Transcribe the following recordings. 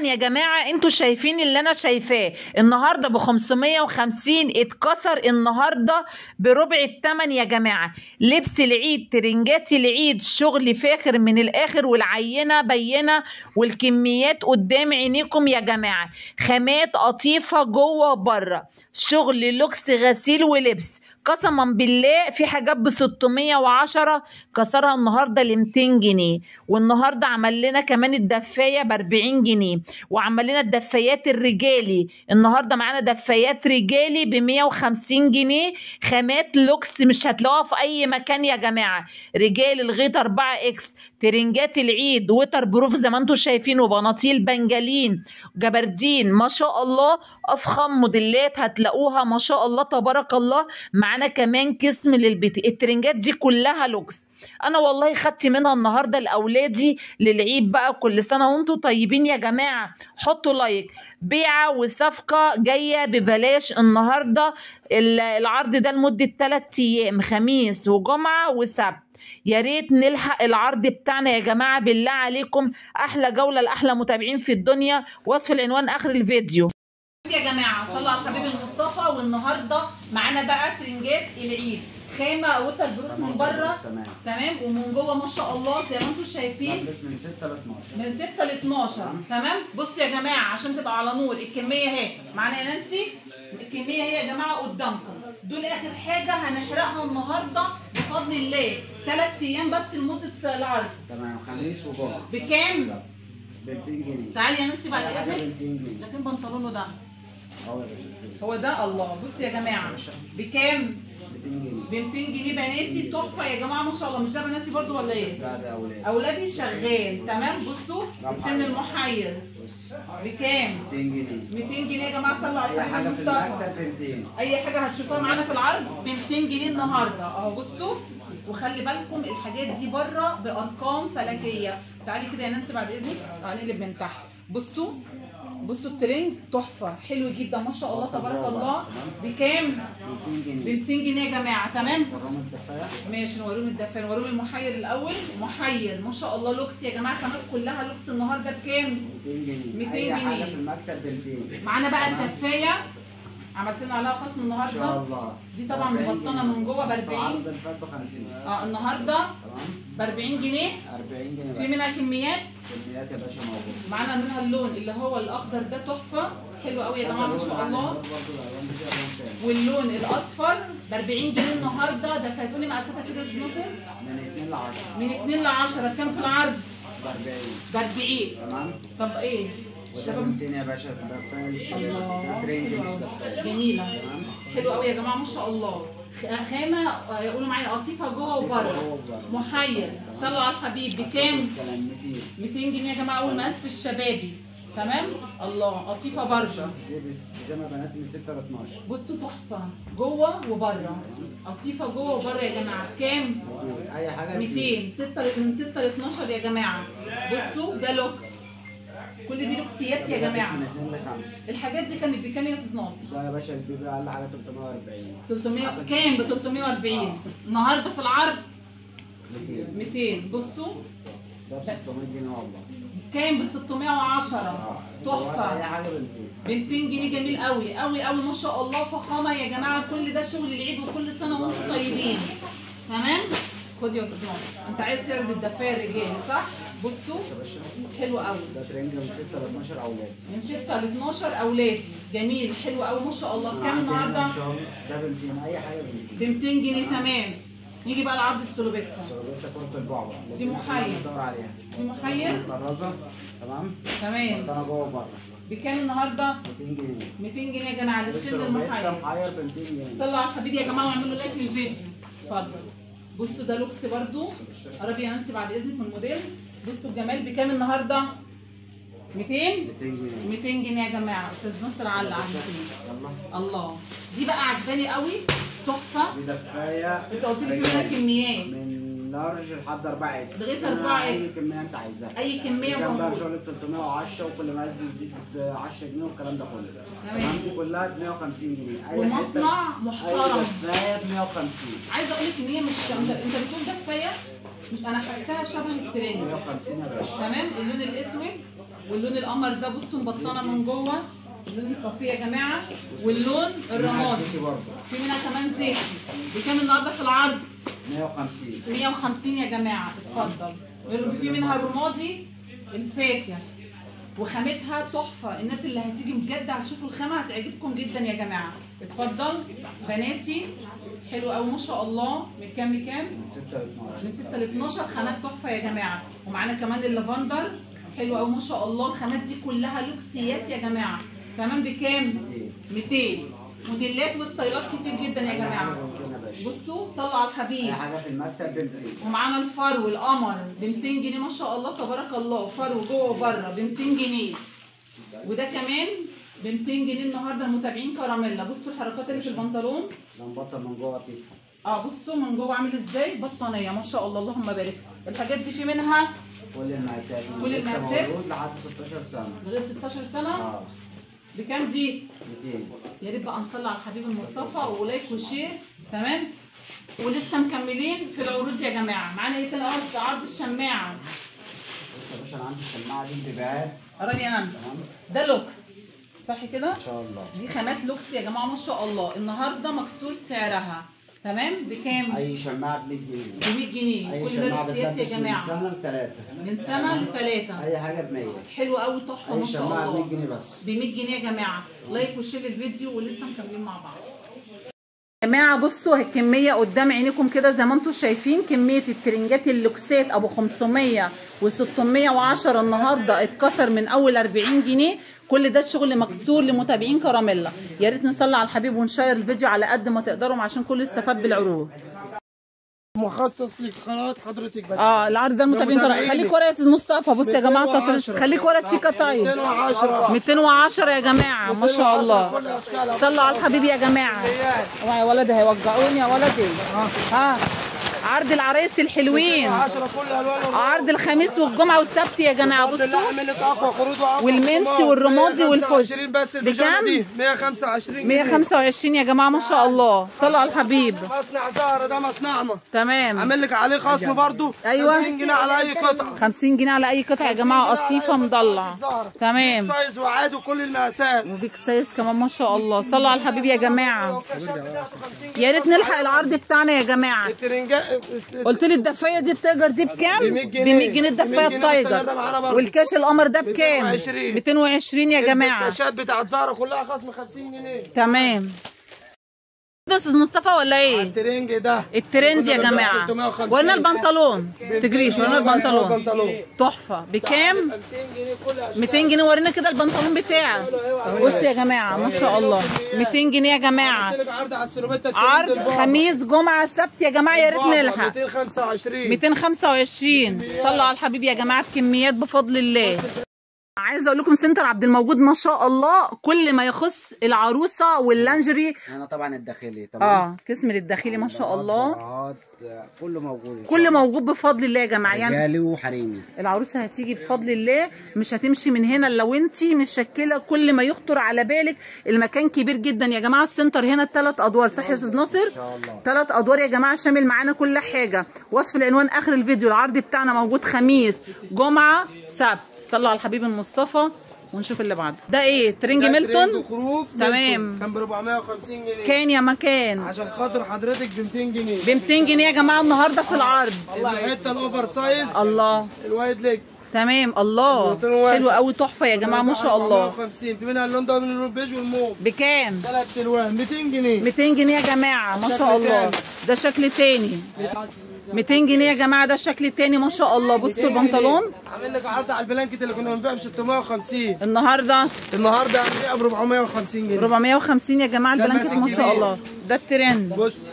يا جماعة انتوا شايفين اللي انا شايفاه النهاردة ب550 اتكسر النهاردة بربع التمن يا جماعة. لبس العيد، ترنجات العيد، شغل فاخر من الاخر، والعينة بينة والكميات قدام عينيكم يا جماعة. خامات قطيفة جوه وبره، شغل لوكس غسيل ولبس. قسما بالله في حاجات ب610 كسرها النهارده ل200 جنيه. والنهارده عمل لنا كمان الدفايه ب40 جنيه، وعمل لنا الدفايات الرجالي. النهارده معانا دفايات رجالي ب150 جنيه. خامات لوكس مش هتلاقوها في اي مكان يا جماعه. رجال الغيط 4 اكس، ترنجات العيد، وتر بروف زي ما انتم شايفين، وبناطيل بنجالين، جبردين، ما شاء الله. افخم موديلات هتلاقوها ما شاء الله تبارك الله. معانا كمان قسم للبيت. الترنجات دي كلها لوكس. انا والله خدت منها النهارده لاولادي للعيد بقى. كل سنه وانتم طيبين يا جماعه. حطوا لايك. بيعه وصفقه جايه ببلاش النهارده. العرض ده لمده 3 ايام، خميس وجمعه وسبت. يا ريت نلحق العرض بتاعنا يا جماعه بالله عليكم. احلى جوله لاحلى متابعين في الدنيا. وصف العنوان اخر الفيديو يا جماعه. صلوا على الحبيب المصطفى. والنهارده معانا بقى ترنجات العيد، خامه وتر بروف من بره تمام، ومن جوه ما شاء الله زي ما انتم شايفين. بس من 6 ل 12. من 6 ل 12 تمام. بصوا يا جماعه عشان تبقى على نور، الكميه اهي معانا يا نانسي. الكميه اهي يا جماعه قدامكم. دول اخر حاجه هنحرقها النهارده بفضل الله. 3 ايام بس لمده العرض. تمام. خميس وجمعه. بكام؟ ب 200 جنيه. تعالي يا نانسي بعد اذنك. ده فين بنطلونه ده؟ هو ده. الله. بصوا يا جماعه بكام؟ ب 200 ب جنيه. 200 جنيه بناتي. تحفه يا جماعه ما شاء الله. مش ده بناتي برضو ولا ايه؟ لا ده اولادي. اولادي شغال تمام. بصوا السن المحير بكام؟ 200 جنيه. 200 جنيه يا جماعه. صلوا على اي الحبيب حاجه في المصطفى. المكتب ب 200. اي حاجه هتشوفوها معانا في العرض ب 200 جنيه النهارده اهو. بصوا وخلي بالكم الحاجات دي بره بارقام فلكيه. تعالي كده يا نانسي بعد اذنك. هنقلب من تحت. بصوا الترنج تحفه حلو جدا ما شاء الله تبارك الله. بكام؟ ب 200 جنيه يا جماعه. تمام. نوريهم الدفايه. ماشي نوريهم الدفايه. نوريهم المحير الاول. محير ما شاء الله لوكس يا جماعه. خامات كلها لوكس النهارده بكام؟ 200 جنيه. 200 اي جنيه. حاجه في المكتب ب 200. معانا بقى الدفايه عملت لنا عليها خصم النهارده. ان شاء الله. دي طبعا مبطنه من جوه ب 40. العرض اللي فات ب 50. النهارده تمام ب 40 جنيه. 40 جنيه بس. في منها كميات. كميات يا باشا موجوده. معانا منها اللون اللي هو الاخضر ده تحفه حلو قوي يا جماعه ما شاء الله. واللون الاصفر ب 40 جنيه النهارده. ده فاتولي مقاساتها كده يا استاذ ناصر. من 2 ل 10. من 2 ل 10. كام في العرض؟ ب 40. ب 40. تمام. طب ايه؟ الشباب 200 يا باشا. دفايه. الله. ترنج مش دفايه. جميله. حلو قوي يا جماعه ما شاء الله. خامه يقولوا معايا قطيفه جوه وبره. محير. صلوا على الحبيب. بكام؟ 200 جنيه يا جماعه. اول مقاس في الشبابي تمام. الله. قطيفه برضه. بيجامه بناتي من 6 ل 12. بصوا تحفه جوه وبره. قطيفه جوه وبره يا جماعه. بكام؟ اي حاجه 200. من 6 ل 12 يا جماعه. بصوا ده لوكس. كل دي لوكسيات يا جماعه. من 2 ل 5. الحاجات دي كانت بكام يا استاذ ناصر؟ ده يا باشا البيبي اقل حاجه 340. 300 كام؟ ب 340. النهارده في العرض 200. بصوا ده ب 600 جنيه والله. كام؟ ب 610. تحفه. اي حاجه ب 200. ب 200 جنيه. جميل قوي قوي قوي ما شاء الله. فخامه يا جماعه. كل ده شغل العيد وكل سنه وانتم طيبين. تمام. خد يا استاذ ناصر. انت عايز تعرض الدفايه الرجالي صح؟ بصوا حلو قوي. ده ترنج من 6 ل 12 اولاد. من 6 ل 12 اولادي. جميل حلو قوي ما شاء الله. كام النهارده؟ ده ب 200. اي حاجه ب 200. ب 200 جنيه تمام. نيجي بقى لعرض السلوبيتا. السلوبيتا كره البعبع. دي محير. بندور عليها. دي محير. مطرزه. تمام. تمام. انا جوه وبره. بكام النهارده؟ 200 جنيه. 200 جنيه يا جماعه للسن المحير. محير ب 200 جنيه. صلوا على الحبيب يا جماعه واعملوا لايك للفيديو. اتفضل. بصوا ده لوكس برضو. قربي يا نانسي بعد اذنك من الموديل. بصوا الجمال. بكام النهارده؟ 200 جنيه. 200 جنيه يا جماعه. استاذ نصر علق على 200. الله. دي بقى عجباني قوي. تحفه. دي دفايه. انت قلت لي في منها كميات. من لارج لحد 4 اكس. لغايه 4 اكس. اي كميه انت عايزاها. اي كميه جنبها موجوده. بشغل 310 وكل مقاس بيزيد 10 جنيه والكلام ده كله. تمام. دي كلها ب 150 جنيه. اي ومصنع محترم. دفايه ب 150. عايزه اقول لك ان هي مش انت بتقول دفايه. انا حاساها شبه الترند. 150 يا باشا. تمام. اللون الاسود واللون القمر ده بصوا مبطنه من جوه، اللون الكافيه يا جماعه، واللون الرمادي في منها كمان زيتي. بكام النهارده في العرض؟ 150. 150 يا جماعه. اتفضل. في منها الرمادي الفاتح وخامتها تحفه، الناس اللي هتيجي بجد هتشوفوا الخامه هتعجبكم جدا يا جماعه. اتفضل بناتي، حلو قوي ما شاء الله. من كام لكام؟ من 6 ل 12. من 6 ل 12. خامات تحفه يا جماعه. ومعانا كمان اللافندر حلو قوي ما شاء الله. الخامات دي كلها لوكسيات يا جماعه. تمام. بكام؟ 200. موديلات وستايلات كتير جدا يا جماعه. بصوا صلوا على الحبيب. اي حاجه في المكتب ب 200. ومعانا الفرو القمر ب 200 جنيه ما شاء الله تبارك الله. فرو جوه وبره ب 200 جنيه. وده كمان ب 200 جنيه النهارده المتابعين كراميلا. بصوا الحركات اللي في البنطلون. لمبطه من جوه بتدفع. بصوا من جوه عامل ازاي بطانيه ما شاء الله اللهم بارك. الحاجات دي في منها كل المقاسات. كل المقاسات لحد 16 سنه. لغايه 16 سنه. بكام دي؟ 200. يا ريت بقى نصلي على الحبيب المصطفى ولايك وشير. تمام. ولسه مكملين في العروض يا جماعه. معانا ايه تاني؟ عرض الشماعه. بص يا باشا انا عندي الشماعه دي ببيعات. قرب يا نمس. ده لوكس صح كده؟ ان شاء الله. دي خامات لوكس يا جماعه ما شاء الله. النهارده مكسور سعرها. تمام. بكام؟ اي شماعه ب 100 جنيه. ب 100 جنيه. كل ده لوكسيات يا جماعه. من سنه لثلاثه. من سنه لثلاثه. اي حاجه ب 100. حلو قوي تحفه ما شاء الله. اي شماعه ب 100 جنيه بس. ب 100 جنيه يا جماعه. لايك وشير الفيديو ولسه مكملين مع بعض. يا جماعه بصوا الكميه قدام عينيكم كده زي ما انتم شايفين. كميه الترنجات اللوكسات ابو 500 و610 النهارده اتكسر من اول 40 جنيه. كل ده الشغل مكسور لمتابعين كراميلا. يا ريت نصلي على الحبيب ونشير الفيديو على قد ما تقدروا عشان كل يستفاد بالعروض. مخصص للقنوات حضرتك بس. العرض ده المتابعين كراميلا. خليك ورا يا استاذ مصطفى. بص يا جماعه خليك ورا السيكه. طيب 210 210 يا جماعه ما شاء الله. صلوا على الحبيب يا جماعه. يا ولدي هيوجعوني يا ولدي. عرض العرايس الحلوين. 10 كل الوان. عرض الخميس والجمعه والسبت يا جماعه. بصوا اقوى خروج والمنتي والرمادي والفوش. بكام؟ 125 جنيه. 125 يا جماعه ما شاء الله. صلوا على الحبيب. مصنع زهره ده مصنعنا. تمام. عامل لك عليه خصم برضو. ايوه 50 جنيه على اي قطعه. 50 جنيه على اي قطعه يا جماعه. قطيفه مضلع. تمام. سايز وعادي وكل المقاسات. وبيك سايز كمان ما شاء الله. صلوا على الحبيب يا جماعه. يا ريت نلحق العرض بتاعنا يا جماعه. قلت لي الدفايه دي التايجر دي بكام؟ ب 100 جنيه الدفايه التايجر. والكاش القمر ده بكام؟ 220 يا جماعه. الكاشات بتاعت زهره كلها خصم 50 جنيه. تمام. ده استاذ مصطفى ولا ايه؟ الترنج ده. الترند يا جماعه. ورينا البنطلون. تجريش. ورينا البنطلون. تحفه. بكام؟ 200 جنيه. ورينا كده البنطلون بتاعك. بص يا جماعه ما شاء الله. 200 جنيه يا جماعه. عرض خميس جمعه سبت يا جماعه. يا ريت نلحق. 225. 225. صلوا على الحبيب يا جماعه بكميات بفضل الله. عايزه اقول لكم سنتر عبد الموجود ما شاء الله كل ما يخص العروسه واللانجري. هنا طبعا الداخلي تمام. قسم للداخلي ما شاء الله. كله موجود. كله موجود بفضل الله يا جماعه. يعني رجالي وحريمي. العروسه هتيجي بفضل الله مش هتمشي من هنا لو انت مشكله. كل ما يخطر على بالك. المكان كبير جدا يا جماعه. السنتر هنا 3 ادوار صح يا استاذ ناصر؟ ان شاء الله 3 ادوار يا جماعه شامل معانا كل حاجه. وصف العنوان اخر الفيديو. العرض بتاعنا موجود خميس جمعه سبت. صلوا على الحبيب المصطفى ونشوف اللي بعده. ده ايه؟ ترنج ميلتون. تمام. كان ب 450 جنيه. كان يا مكان عشان خاطر حضرتك ب 200 جنيه. ب 200 جنيه يا جماعه النهارده في العرض. الحته الاوفر سايز. الله. الوايد ليج. تمام. الله حلو قوي تحفه يا جماعه ما شاء الله. 450. في منها اللون ده ومن اللون البيج والموف. بكام؟ 3 الوان 200 جنيه. 200 جنيه يا جماعه ما شاء الله. ده شكل تاني. 200 جنيه يا جماعه. ده الشكل التاني ما شاء الله. بصوا البنطلون. عامل لك عرض على البلانكت اللي كنا بنبيعه ب 650. النهارده هنبيعه ب 450 جنيه. 450 يا جماعه البلانكت ما شاء الله. ده الترند. بصي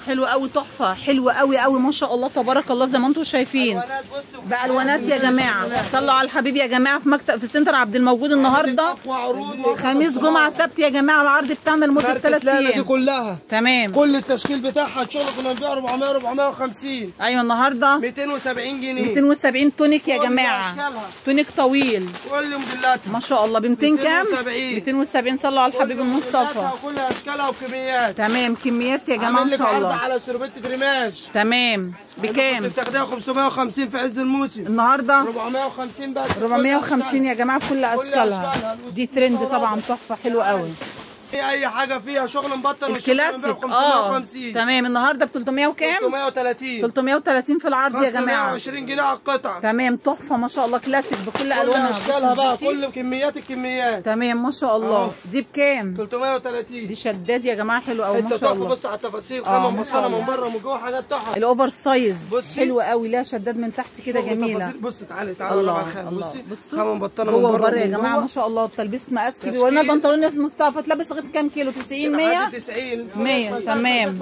حلو قوي تحفه. حلو قوي قوي ما شاء الله تبارك الله زي ما انتم شايفين. بالوانات يا جماعه. صلوا على الحبيب يا جماعه. في مكتب في سنتر عبد الموجود النهارده خميس جمعه سبت يا جماعه. العرض بتاعنا لمده 3 ايام دي كلها. تمام. كل التشكيل بتاعها الشغل كنا بنبيعه 400 450. ايوه النهارده 270 جنيه. 270 تونيك يا جماعه. تونيك طويل كل موديلاتها ما شاء الله ب 200 كام؟ 270. صلوا على الحبيب المصطفى. كل اشكالها وكميات. تمام. كميات يا جماعه ان شاء الله. على سربت دريماج. تمام بكام؟ كنت بتاخديها 550 في عز الموسم. النهارده 450 بس. 450 يا جماعه بكل اشكالها. دي ترند طبعا، تحفه حلوه قوي. اي حاجه فيها شغل مبطل الكلاسيك 550. تمام. النهارده ب 300 وكام؟ 330. 330 في العرض يا جماعه. 120 جنيه على القطعه. تمام تحفه ما شاء الله، كلاسيك بكل كل الوانها اشكالها بقى، كل كميات الكميات. تمام ما شاء الله. دي بكام؟ 330. دي شداد يا جماعه حلو قوي ما انت شاء الله. بص على التفاصيل، خامه ما شاء الله من بره ومن جوه حاجات تحفه. الاوفر سايز بصي. حلوه قوي، ليها شداد من تحت كده جميله. بص تعالي الله بصي بصي خامه مبطنه من جوه بره وبره يا جماعه ما شاء الله. التلبيس مقاس كبير. وقلنا البنطلون اسمه مصطفى تلبس لغايه كام كيلو؟ 90 100 90 100 تمام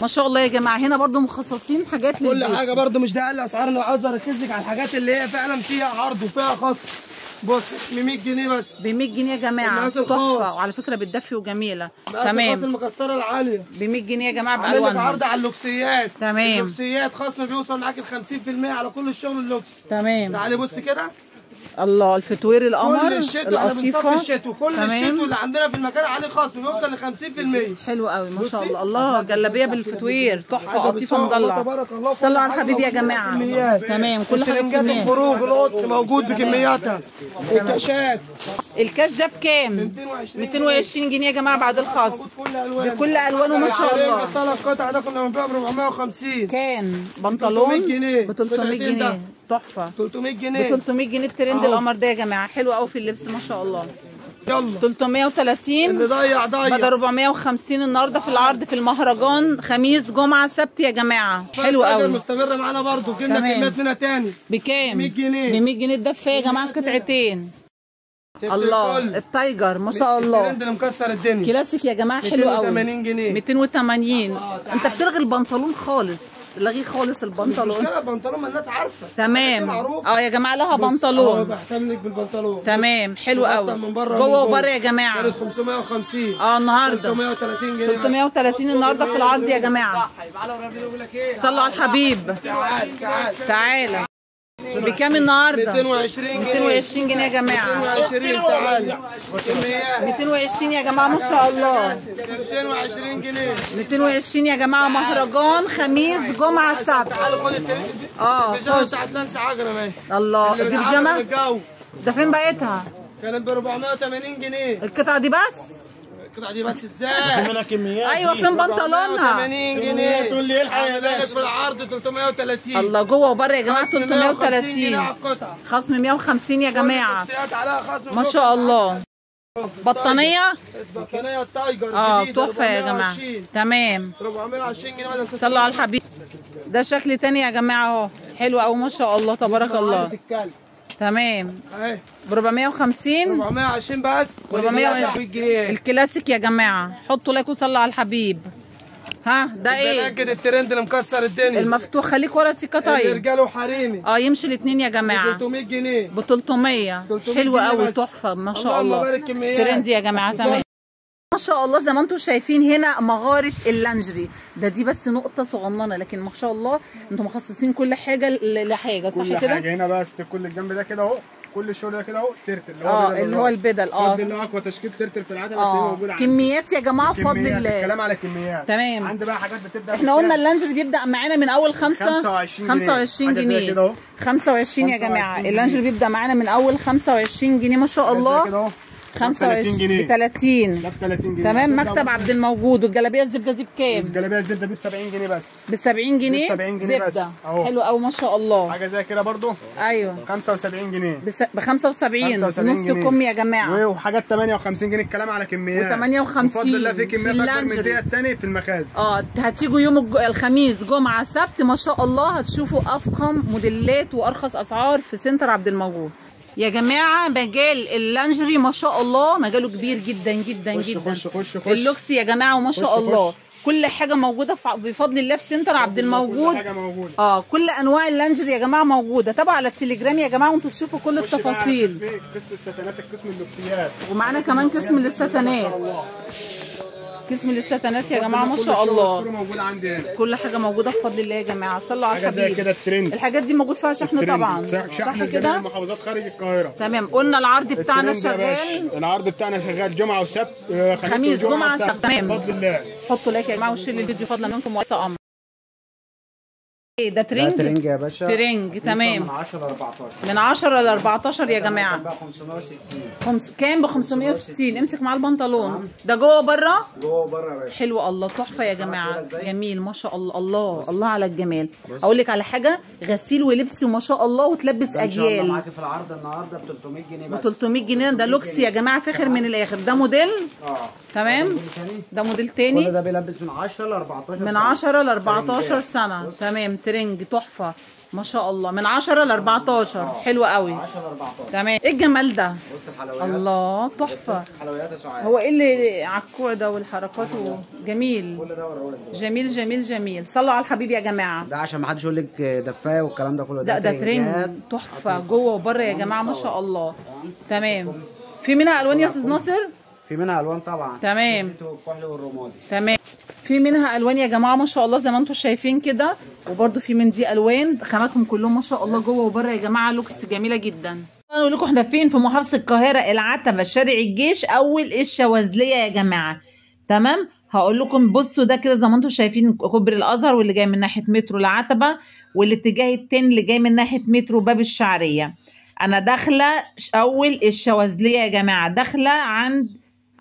ما شاء الله يا جماعه. هنا برضو مخصصين حاجات كل للبيت. حاجه برضو مش ده اقل اسعار. انا عاوز اركز لك على الحاجات اللي هي فعلا فيها عرض وفيها خصم. بص ب 100 جنيه بس. ب 100 جنيه يا جماعه المقاس تحفه، الخاص. وعلى فكره بتدفي وجميله. خاص تمام المكسره العاليه ب 100 جنيه يا جماعه عامل لك بالوانها. عرض على اللوكسيات. تمام. اللوكسيات خصم بيوصل معاك ل 50% على كل الشغل اللوكس. تمام تعالي بص كده. الله الفتوير القمر كل الشتوى احنا بنصفي القطيفه. الشتوى، كل الشتوى اللي عندنا في المكان عليه خصم بيوصل ل 50%. حلو قوي ما شاء بصي. الله. الله جلابيه بالفتوير تحفه حاجة قطيفه بصراحة الله مضلعه. تبارك الله. صلوا على الحبيب يا جماعه. كميات. تمام كل حاجه الترنجات كميات. الخروج القط موجود بكمياتها. الكاشات الكاش ده بكام؟ 220 جنيه يا جماعه بعد الخصم. موجود كل الوانه. بكل الوانه ما شاء الله. الثلاث قطع ده كنا بنبيعه ب 450. كان بنطلون 300 جنيه. ب 300 جنيه تحفه. 300 ب جنيه 300 جنيه الترند القمر ده يا جماعه حلو قوي في اللبس ما شاء الله. يلا 330 اللي ضيع بدل 450 النهارده في العرض في المهرجان. خميس جمعه سبت يا جماعه حلو قوي. مستمره معانا برضه. جبنا كميات منها تاني. بكام؟ 100 جنيه. ب 100 جنيه الدفه يا جماعه قطعتين. الله التايجر ما شاء الله. الترند اللي مكسر الدنيا. كلاسيك يا جماعه حلو قوي. 280 جنيه. 280. انت بتلغي البنطلون خالص، لغي خالص البنطلون. المشكله البنطلون ما الناس عارفه. تمام يا جماعه لها بنطلون. بحتملك بالبنطلون. تمام حلو قوي من بره جوه وبره يا جماعه. كانت 550. النهارده 330 جنيه. 330 النهارده في العرض يا جماعه. صلوا على الحبيب. تعالى بكام النهارده؟ 220 جنيه. 220 جنيه يا جماعه. 220 تعالى. 220 يا جماعه ما شاء الله. 220 جنيه. 220 يا جماعه. مهرجان خميس جمعه سبت. تعالوا خد البيجامه بتاعت نانسي عجرم اهي. الله دي بيجامه ده فين بقيتها؟ كانت ب 480 جنيه. القطعه دي بس؟ القطعه دي بس ازاي؟ منها كميات. ايوه فين بنطلونها؟ 480 جنيه. تقول لي الحق يا كانت باشا. في العرض 330. الله جوه وبره يا جماعه. 150 جنيه 330 على القطعه. خصم 150 يا جماعه عليها خصم ما شاء الله. بطانيه البطانيه التايجر تحفه يا جماعه. تمام 420 جنيه بدل. صلوا على الحبيب. ده شكل تاني يا جماعه اهو حلو قوي ما شاء الله تبارك الله. تمام اهي ب 450 420 بس. 420 جنيه. الكلاسيك يا جماعه. حطوا لايك وصلوا على الحبيب. ها ده ايه؟ ده الترند اللي مكسر الدنيا. المفتوح. خليك ورا السكه طيب. رجاله وحريمي. يمشي الاثنين يا جماعه. 300 جنيه. ب 300 حلو جنيه قوي بس. تحفه ما شاء اللهم الله. بارك كميات. ترند يا جماعه تمام ما شاء الله. زي ما انتم شايفين هنا مغاره اللانجري دي بس نقطه صغننه، لكن ما شاء الله انتم مخصصين كل حاجه لحاجه صح كده؟ كل حاجه هنا بس. كل الجنب ده كده اهو، كل الشغل ده كده اهو ترتل اللي هو البدل اللي هو اقوى تشكيل ترتل في العالم هتلاقيه موجود عندي. كميات يا جماعه بفضل الله. الكلام على كميات. تمام. عندي بقى حاجات بتبدا. احنا قلنا اللانجري بيبدا معانا من اول 25 جنيه. 25 يا جماعه. اللانجري بيبدا معانا من اول 25 جنيه ما شاء الله. 25 ب 30. ب 30 جنيه تمام. مكتب عبد الموجود. والجلابيه الزبده دي بكام؟ الجلابيه الزبده دي ب 70 جنيه بس. ب 70 جنيه؟ ب 70 جنيه بس. زبده حلو قوي ما شاء الله. حاجه زي كده برضو. ايوه 75 جنيه. ب 75 نص كم يا جماعه. وحاجات 58 جنيه. الكلام على كميات. و58 بفضل الله في كميات اكبر من دي الثاني في المخازن. هتيجوا يوم الخميس جمعه سبت ما شاء الله هتشوفوا افخم موديلات وارخص اسعار في سنتر عبد الموجود يا جماعه. مجال اللانجري ما شاء الله مجاله كبير جدا جدا جدا. خش اللوكس يا جماعه وما شاء الله. كل حاجه موجوده بفضل الله في سنتر عبد الموجود. كل حاجه موجوده. كل انواع اللانجري يا جماعه موجوده. تابعوا على التليجرام يا جماعه وانتوا تشوفوا كل التفاصيل. قسم الستانات، القسم اللوكسيات، ومعانا كمان قسم للستانات. قسم للستانات يا جماعه ما شاء الله. موجود عندي هنا. كل حاجه موجوده بفضل الله يا جماعه. صلوا على الحبيب. حاجه زي كده الترند. الحاجات دي موجود فيها شحن طبعا صح كده. المحافظات خارج القاهره. تمام. قلنا العرض بتاعنا شغال. العرض بتاعنا شغال جمعه وسبت. خميس جمعه سبت. تمام بفضل الله. حطوا لايك يا جماعه وشيروا الفيديو فضلا منكم واسع امر. ايه ده؟ ده ترنج يا باشا. ترنج تمام. من 10 ل 14. من 10 ل 14 يا جماعه. بقى 560. كام؟ ب 560. امسك معاه البنطلون. ده جوه بره؟ جوه بره يا باشا. حلو الله، تحفه يا جماعه، جميل ما شاء الله. الله الله على الجمال. اقول لك على حاجه، غسيل ولبس وما شاء الله، وتلبس ان شاء الله اجيال. معاكي في العرض النهارده ب 300 جنيه ب بس. 300 جنيه. ده لوكس يا جماعه، فاخر من الاخر. ده موديل تمام. ده موديل تاني. كل ده بيلبس من 10 ل 14 سنه. من 10 ل 14 سنه تمام. ترنج تحفه ما شاء الله. من 10 ل 14 حلو قوي. 10 ل 14 تمام. ايه الجمال ده؟ بص الحلويات. الله تحفه. حلويات يا سعاد. هو ايه اللي على الكوع ده والحركات جميل. كل ده وريهولك دلوقتي. جميل جميل جميل. صلوا على الحبيب يا جماعه. ده عشان ما حدش يقول لك دفايه والكلام ده كله. ده ترنج تحفه جوه وبره يا جماعه ما شاء الله. تمام. في منها الوان يا استاذ ناصر؟ في منها الوان طبعا. تمام. الكحلي والرمادي. تمام. في منها الوان يا جماعه ما شاء الله زي ما انتم شايفين كده، وبرده في من دي الوان. خاماتهم كلهم ما شاء الله جوه وبره يا جماعه لوكس جميله جدا. اقول لكم احنا فين؟ في محافظه القاهره، العتبه، شارع الجيش، اول الشواذليه يا جماعه. تمام. هقول لكم بصوا ده كده زي ما انتم شايفين كوبري الازهر، واللي جاي من ناحيه مترو العتبه، والاتجاه التاني اللي جاي من ناحيه مترو باب الشعريه. انا داخله اول الشواذليه يا جماعه، داخله عند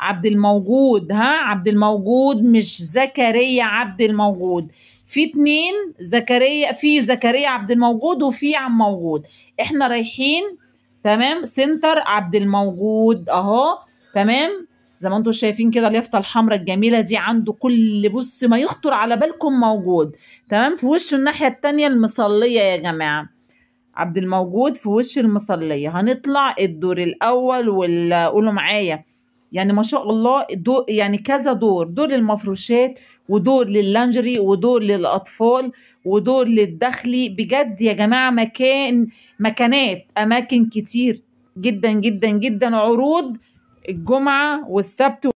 عبد الموجود. عبد الموجود، مش زكريا عبد الموجود. في 2 زكريا، في زكريا عبد الموجود وفي عم موجود. احنا رايحين تمام سنتر عبد الموجود اهو. تمام. زي ما انتم شايفين كده اليافطه الحمراء الجميله دي عنده كل بص ما يخطر على بالكم موجود. تمام. في وشه الناحيه التانيه المصليه يا جماعه. عبد الموجود في وش المصليه. هنطلع الدور الاول قولوا معايا يعني ما شاء الله دور، يعني كذا دور للمفروشات، ودور لللانجري، ودور للاطفال، ودور للداخلي. بجد يا جماعه اماكن كتير جدا جدا جدا. عروض الجمعه والسبت